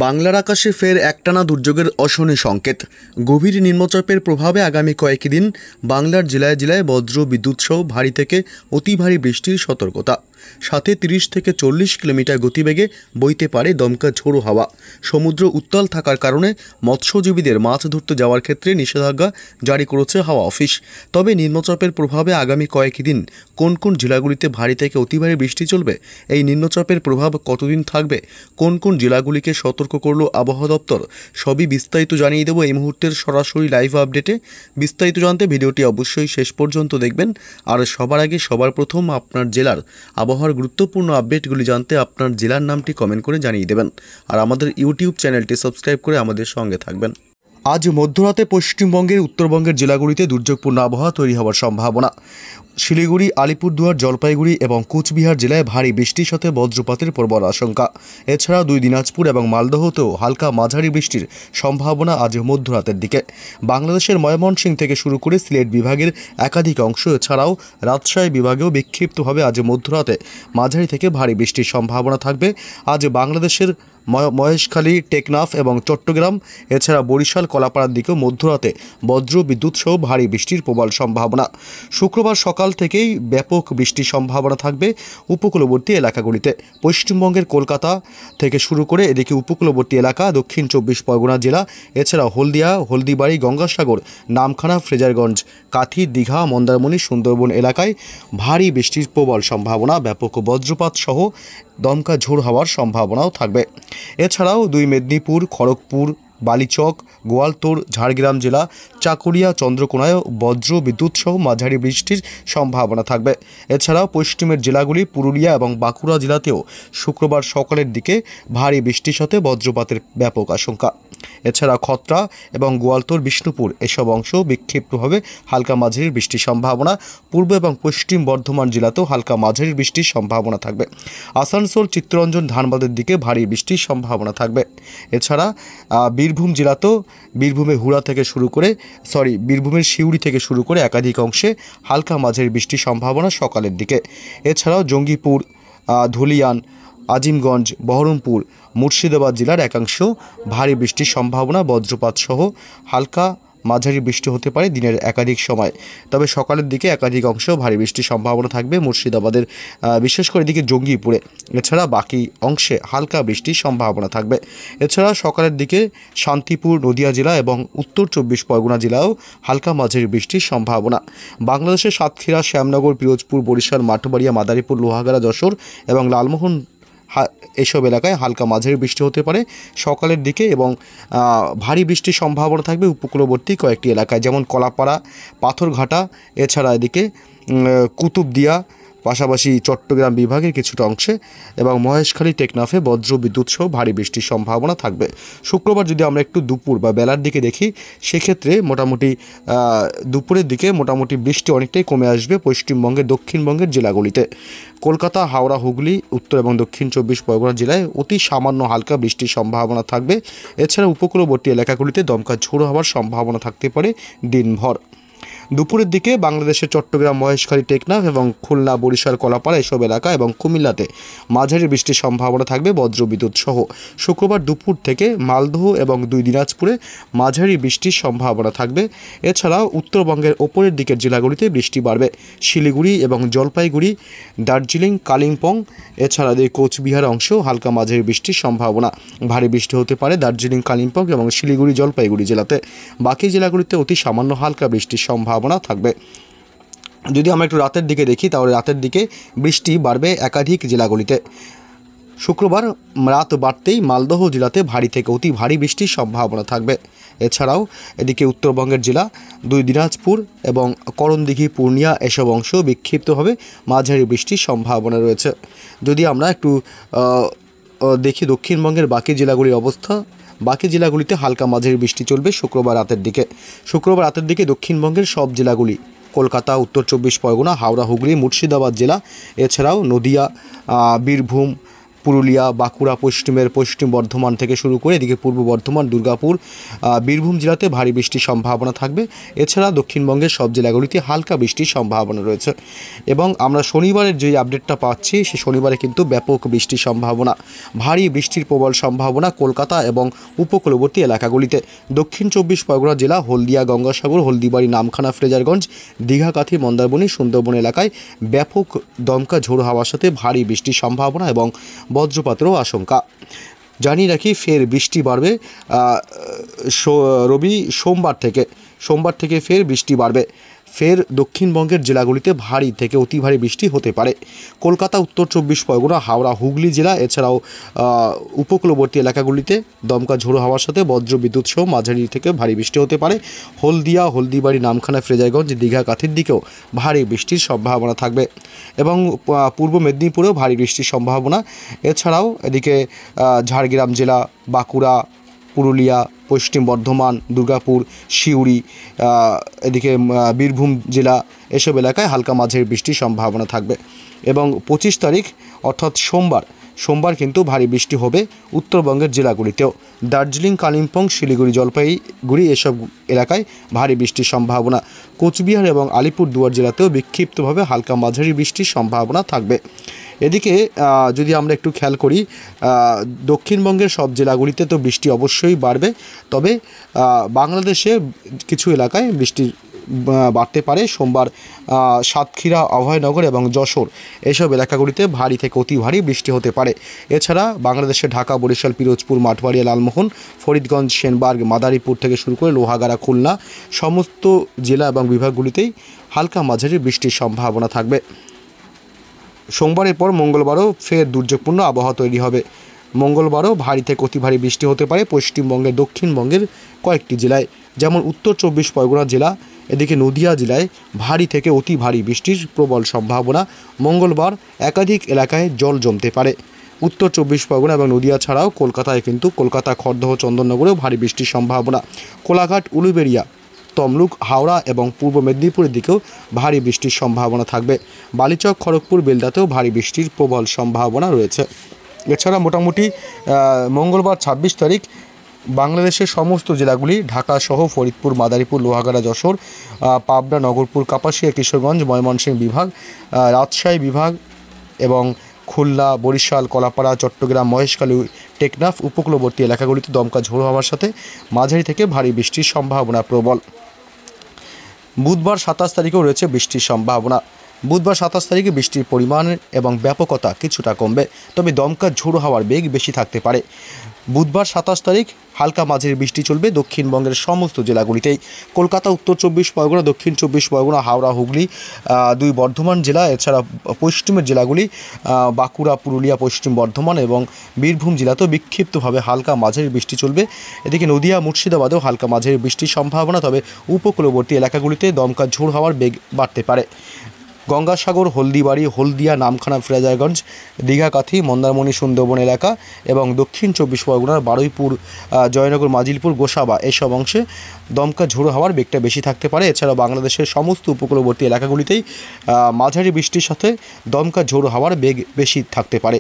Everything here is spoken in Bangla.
বাংলার আকাশে ফের একটানা দুর্যোগের অশনি সংকেত। গভীর নিম্নচাপের প্রভাবে আগামী কয়েকদিন বাংলার জেলায় জেলায় বজ্র বিদ্যুৎ সহ ভারী থেকে অতি ভারী বৃষ্টির সতর্কতা। সাথে 30 থেকে 40 কিলোমিটার গতিবেগে বইতে পারে দমকা ঝোড়ো হাওয়া। সমুদ্র উত্তাল থাকার কারণে মৎস্যজীবীদের মাছ ধরতে যাওয়ার ক্ষেত্রে নিষেধাজ্ঞা জারি করেছে হাওয়া অফিস। তবে নিম্নচাপের প্রভাবে আগামী কয়েকদিন কোন কোন জেলাগুলিতে ভারী থেকে অতি ভারী বৃষ্টি চলবে, এই নিম্নচাপের প্রভাব কতদিন থাকবে, কোন কোন জেলাগুলিকে সতর্ক করল আবহাওয়া দপ্তর, সবই বিস্তারিত জানিয়ে দেব এই মুহূর্তের সরাসরি লাইভ আপডেটে। বিস্তারিত জানতে ভিডিওটি অবশ্যই শেষ পর্যন্ত দেখবেন। আর সবার আগে সবার প্রথম আপনার জেলার আবহাওয়ার গুরুত্বপূর্ণ আপডেটগুলি জানতে আপনার জেলার নামটি কমেন্ট করে জানিয়ে দেবেন। আর আমাদের ইউটিউব চ্যানেলটি সাবস্ক্রাইব করে আমাদের সঙ্গে থাকবেন। আজ মধ্যরাতে পশ্চিমবঙ্গের উত্তরবঙ্গের জেলাগুলিতে দুর্যোগপূর্ণ আবহাওয়া তৈরি হওয়ার সম্ভাবনা। শিলিগুড়ি, আলিপুরদুয়ার, জলপাইগুড়ি এবং কোচবিহার জেলায় ভারী বৃষ্টির সাথে বজ্রপাতের প্রবল আশঙ্কা। এছাড়া দিনাজপুর এবং মালদহতেও হালকা মাঝারি বৃষ্টির সম্ভাবনা আজ মধ্যরাতের দিকে। বাংলাদেশের ময়মনসিংহ থেকে শুরু করে সিলেট বিভাগের একাধিক অংশ, এছাড়াও রাজশাহী বিভাগেও বিক্ষিপ্তভাবে আজ মধ্যরাতে মাঝারি থেকে ভারী বৃষ্টির সম্ভাবনা থাকবে। আজ বাংলাদেশের মহেশখালী, টেকনাফ এবং চট্টগ্রাম, এছাড়া বরিশাল, কলাপাড়ার দিকেও মধ্যরাতে বজ্র বিদ্যুৎ সহ ভারী বৃষ্টির প্রবল সম্ভাবনা। শুক্রবার সকাল থেকেই ব্যাপক বৃষ্টির সম্ভাবনা থাকবে উপকূলবর্তী এলাকাগুলিতে। পশ্চিমবঙ্গের কলকাতা থেকে শুরু করে এদিকে উপকূলবর্তী এলাকা, দক্ষিণ 24 পরগনা জেলা, এছাড়া হলদিয়া, হলদিবাড়ি, গঙ্গাসাগর, নামখানা, ফ্রেজারগঞ্জ, কাথি, দীঘা, মন্দারমণি, সুন্দরবন এলাকায় ভারী বৃষ্টির প্রবল সম্ভাবনা। ব্যাপক বজ্রপাত সহ দমকা ঝোড়ো হওয়ার সম্ভাবনাও থাকবে। এছাড়াও মেদিনীপুর, খড়গপুর, বালিচক, গোয়ালতোড়, ঝাড়গ্রাম জেলা, চাকুরিয়া, চন্দ্রকোনায় বজ্র বিদ্যুৎ সহ মাঝারি বৃষ্টির সম্ভাবনা থাকবে। এছাড়াও পশ্চিমের জেলাগুলি পুরুলিয়া এবং বাঁকুড়া জেলাতেও শুক্রবার সকালের দিকে ভারী বৃষ্টির সাথে বজ্রপাতের ব্যাপক আশঙ্কা। এছাড়া খত্রা এবং গোয়ালতোড়, বিষ্ণুপুর এসব অংশ বিক্ষিপ্তভাবে হালকা মাঝারি বৃষ্টির সম্ভাবনা। পূর্ব এবং পশ্চিম বর্ধমান জেলাতেও হালকা মাঝারি বৃষ্টির সম্ভাবনা থাকবে। আসানসোল, চিত্তরঞ্জন, ধানবাদের দিকে ভারী বৃষ্টির সম্ভাবনা থাকবে। এছাড়া বীরভূম জেলাতেও বীরভূমের বীরভূমের সিউড়ি থেকে শুরু করে একাধিক অংশে হালকা মাঝারি বৃষ্টির সম্ভাবনা সকালের দিকে। এছাড়াও জঙ্গিপুর, ধুলিয়ান, আজিমগঞ্জ, বহরমপুর, মুর্শিদাবাদ জেলার একাংশ ভারী বৃষ্টির সম্ভাবনা। বজ্রপাত সহ হালকা মাঝারি বৃষ্টি হতে পারে দিনের একাধিক সময়। তবে সকালের দিকে একাধিক অংশ ভারী বৃষ্টির সম্ভাবনা থাকবে মুর্শিদাবাদের, বিশেষ করে এদিকে জঙ্গিপুরে। এছাড়া বাকি অংশে হালকা বৃষ্টির সম্ভাবনা থাকবে। এছাড়া সকালের দিকে শান্তিপুর, নদিয়া জেলা এবং উত্তর 24 পরগনা জেলাও হালকা মাঝারি বৃষ্টির সম্ভাবনা। বাংলাদেশের সাতক্ষীরা, শ্যামনগর, পিরোজপুর, বরিশাল, মাঠবাড়িয়া, মাদারীপুর, লোহাগাড়া, যশোর এবং লালমোহন এসব এলাকায় হালকা মাঝারি বৃষ্টি হতে পারে সকালের দিকে এবং ভারী বৃষ্টির সম্ভাবনা থাকবে উপকূলবর্তী কয়েকটি এলাকায়, যেমন কলাপাড়া, পাথরঘাটা, এছাড়া এদিকে কুতুবদিয়া, পাশাপাশি চট্টগ্রাম বিভাগের কিছুটা অংশে এবং মহেশখালী, টেকনাফে বজ্র বিদ্যুৎ সহ ভারী বৃষ্টির সম্ভাবনা থাকবে। শুক্রবার যদি আমরা একটু দুপুর বা বেলার দিকে দেখি, সেক্ষেত্রে মোটামুটি দুপুরের দিকে মোটামুটি বৃষ্টি অনেকটাই কমে আসবে পশ্চিমবঙ্গের দক্ষিণবঙ্গের জেলাগুলিতে। কলকাতা, হাওড়া, হুগলি, উত্তর এবং দক্ষিণ 24 পরগনা জেলায় অতি সামান্য হালকা বৃষ্টির সম্ভাবনা থাকবে। এছাড়া উপকূলবর্তী এলাকাগুলিতে দমকা ঝোড়ো হওয়ার সম্ভাবনা থাকতে পারে দিনভর। দুপুরের দিকে বাংলাদেশের চট্টগ্রাম, মহেশখালী, টেকনাফ এবং খুলনা, বরিশাল, কলাপাড়া এসব এলাকা এবং কুমিল্লাতে মাঝারি বৃষ্টির সম্ভাবনা থাকবে বজ্রবিদ্যুৎ সহ। শুক্রবার দুপুর থেকে মালদহ এবং দিনাজপুরে মাঝারি বৃষ্টির সম্ভাবনা থাকবে। এছাড়াও উত্তরবঙ্গের ওপরের দিকের জেলাগুলিতে বৃষ্টি বাড়বে। শিলিগুড়ি এবং জলপাইগুড়ি, দার্জিলিং, কালিম্পং, এছাড়া কোচবিহার অংশ হালকা মাঝারি বৃষ্টির সম্ভাবনা। ভারী বৃষ্টি হতে পারে দার্জিলিং, কালিম্পং এবং শিলিগুড়ি, জলপাইগুড়ি জেলাতে। বাকি জেলাগুলিতে অতি সামান্য হালকা বৃষ্টির সম্ভাবনা থাকবে। যদি আমরা একটু রাতের দিকে দেখি, তাহলে রাতের দিকে বৃষ্টি বাড়বে একাধিক জেলাগুলিতে। শুক্রবার রাত বাড়তেই মালদহ জেলাতে ভারী থেকে অতি ভারী বৃষ্টির সম্ভাবনা থাকবে। এছাড়াও এদিকে উত্তরবঙ্গের জেলা দিনাজপুর এবং করণদিঘি, পূর্ণিয়া এসব অংশ বিক্ষিপ্তভাবে মাঝারি বৃষ্টির সম্ভাবনা রয়েছে। যদি আমরা একটু দেখি দক্ষিণবঙ্গের বাকি জেলাগুলির অবস্থা, বাকি জেলাগুলিতে হালকা মাঝারি বৃষ্টি চলবে শুক্রবার রাতের দিকে দক্ষিণবঙ্গের সব জেলাগুলি, কলকাতা, উত্তর 24 পরগনা, হাওড়া, হুগলি, মুর্শিদাবাদ জেলা, এছাড়াও নদিয়া, বীরভূম, পুরুলিয়া, বাঁকুড়া, পশ্চিম বর্ধমান থেকে শুরু করে এদিকে পূর্ব বর্ধমান, দুর্গাপুর, বীরভূম জেলাতে ভারী বৃষ্টির সম্ভাবনা থাকবে। এছাড়া দক্ষিণবঙ্গের সব জেলাগুলিতে হালকা বৃষ্টির সম্ভাবনা রয়েছে। এবং আমরা শনিবারের যে আপডেটটা পাচ্ছি, সে শনিবারে কিন্তু ব্যাপক বৃষ্টির সম্ভাবনা, ভারী বৃষ্টির প্রবল সম্ভাবনা কলকাতা এবং উপকূলবর্তী এলাকাগুলিতে। দক্ষিণ 24 পরগনা জেলা হলদিয়া, গঙ্গাসাগর, হলদিবাড়ি, নামখানা, ফ্রেজারগঞ্জ, দীঘা, কাথি, মন্দারমণি, সুন্দরবন এলাকায় ব্যাপক দমকা ঝোড়ো হাওয়ার সাথে ভারী বৃষ্টির সম্ভাবনা এবং বজ্রপাতেরও আশঙ্কা। জানিয়ে রাখি, ফের বৃষ্টি বাড়বে সোমবার থেকে ফের বৃষ্টি বাড়বে। ফের দক্ষিণবঙ্গের জেলাগুলিতে ভারী থেকে অতি ভারী বৃষ্টি হতে পারে। কলকাতা, উত্তর 24 পরগনা, হাওড়া, হুগলি জেলা এছাড়াও উপকূলবর্তী এলাকাগুলিতে দমকা ঝোড়ো হাওয়ার সাথে বজ্র বিদ্যুৎ সহ মাঝারি থেকে ভারী বৃষ্টি হতে পারে। হলদিয়া, হলদিবাড়ি, নামখানা, ফ্রেজারগঞ্জ, দীঘা, কাথির দিকেও ভারী বৃষ্টির সম্ভাবনা থাকবে এবং পূর্ব মেদিনীপুরেও ভারী বৃষ্টির সম্ভাবনা। এছাড়াও এদিকে ঝাড়গ্রাম জেলা, বাঁকুড়া, পুরুলিয়া, পশ্চিম বর্ধমান, দুর্গাপুর, সিউড়ি, এদিকে বীরভূম জেলা, এসব এলাকায় হালকা মাঝারি বৃষ্টির সম্ভাবনা থাকবে। এবং 25 তারিখ অর্থাৎ সোমবার কিন্তু ভারী বৃষ্টি হবে উত্তরবঙ্গের জেলাগুলিতেও। দার্জিলিং, কালিম্পং, শিলিগুড়ি, জলপাইগুড়ি এসব এলাকায় ভারী বৃষ্টির সম্ভাবনা। কোচবিহার এবং আলিপুরদুয়ার জেলাতেও বিক্ষিপ্তভাবে হালকা মাঝারি বৃষ্টির সম্ভাবনা থাকবে। এদিকে যদি আমরা একটু খেয়াল করি, দক্ষিণবঙ্গের সব জেলাগুলিতে তো বৃষ্টি অবশ্যই বাড়বে, তবে বাংলাদেশে কিছু এলাকায় বৃষ্টি বাড়তে পারে। সোমবার সাতক্ষীরা, অভয়নগর এবং যশোর এসব এলাকাগুলিতে ভারী থেকে অতি ভারী বৃষ্টি হতে পারে। এছাড়া বাংলাদেশে ঢাকা, বরিশাল, পিরোজপুর, মাঠবাড়িয়া, লালমোহন, ফরিদগঞ্জ, সেনবার্গ, মাদারীপুর থেকে শুরু করে লোহাগাড়া, খুলনা সমস্ত জেলা এবং বিভাগগুলিতেই হালকা মাঝারি বৃষ্টির সম্ভাবনা থাকবে। সোমবারের পর মঙ্গলবারও ফের দুর্যোগপূর্ণ আবহাওয়া তৈরি হবে। মঙ্গলবারও ভারী থেকে অতি ভারী বৃষ্টি হতে পারে পশ্চিমবঙ্গের দক্ষিণবঙ্গের কয়েকটি জেলায়, যেমন উত্তর 24 পরগনা জেলা, এদিকে নদিয়া জেলায় ভারী থেকে অতি ভারী বৃষ্টির প্রবল সম্ভাবনা। মঙ্গলবার একাধিক এলাকায় জল জমতে পারে। উত্তর 24 পরগনা এবং নদিয়া ছাড়াও কলকাতা, খড়দহ, চন্দননগরেও ভারী বৃষ্টির সম্ভাবনা। কোলাঘাট, উলুবেড়িয়া, তমলুক, হাওড়া এবং পূর্ব মেদিনীপুরের দিকেও ভারী বৃষ্টির সম্ভাবনা থাকবে। বালিচক, খড়গপুর, বেলদাতেও ভারী বৃষ্টির প্রবল সম্ভাবনা রয়েছে। এছাড়া মোটামুটি মঙ্গলবার 26 তারিখ বাংলাদেশের সমস্ত জেলাগুলি, ঢাকা সহ ফরিদপুর, মাদারীপুর, লোহাগাড়া, যশোর, পাবনা, নগরপুর, কাপাসিয়া, কিশোরগঞ্জ, ময়মনসিংহ বিভাগ, রাজশাহী বিভাগ এবং খুলনা, বরিশাল, কলাপাড়া, চট্টগ্রাম, মহেশখালী, টেকনাফ উপকূলবর্তী এলাকাগুলিতে দমকা ঝোড়ো হাওয়ার সাথে মাঝারি থেকে ভারী বৃষ্টির সম্ভাবনা প্রবল। বুধবার 27 তারিখেও রয়েছে বৃষ্টির সম্ভাবনা। বুধবার 27 তারিখে বৃষ্টির পরিমাণ এবং ব্যাপকতা কিছুটা কমবে, তবে দমকা ঝোড়ো হাওয়ার বেগ বেশি থাকতে পারে। বুধবার 27 তারিখ হালকা মাঝারি বৃষ্টি চলবে দক্ষিণবঙ্গের সমস্ত জেলাগুলিতেই। কলকাতা, উত্তর 24 পরগনা, দক্ষিণ 24 পরগনা, হাওড়া, হুগলি, 2 বর্ধমান জেলা এছাড়া পশ্চিমের জেলাগুলি বাঁকুড়া, পুরুলিয়া, পশ্চিম বর্ধমান এবং বীরভূম জেলাতেও বিক্ষিপ্তভাবে হালকা মাঝারি বৃষ্টি চলবে। এদিকে নদিয়া, মুর্শিদাবাদেও হালকা মাঝারি বৃষ্টির সম্ভাবনা, তবে উপকূলবর্তী এলাকাগুলিতে দমকা ঝোড়ো হাওয়ার বেগ বাড়তে পারে। গঙ্গাসাগর, হলদিবাড়ি, হলদিয়া, নামখানা, ফ্রেজারগঞ্জ, দীঘা, কাথি, মন্দারমণি, সুন্দরবন এলাকা এবং দক্ষিণ 24 পরগনার বারুইপুর, জয়নগর, মাজিলপুর, গোসাবা এসব অংশে দমকা ঝোড়ো হাওয়ার বেগটা বেশি থাকতে পারে। এছাড়া বাংলাদেশের সমস্ত উপকূলবর্তী এলাকাগুলিতেই মাঝারি বৃষ্টির সাথে দমকা ঝোড়ো হাওয়ার বেগ বেশি থাকতে পারে।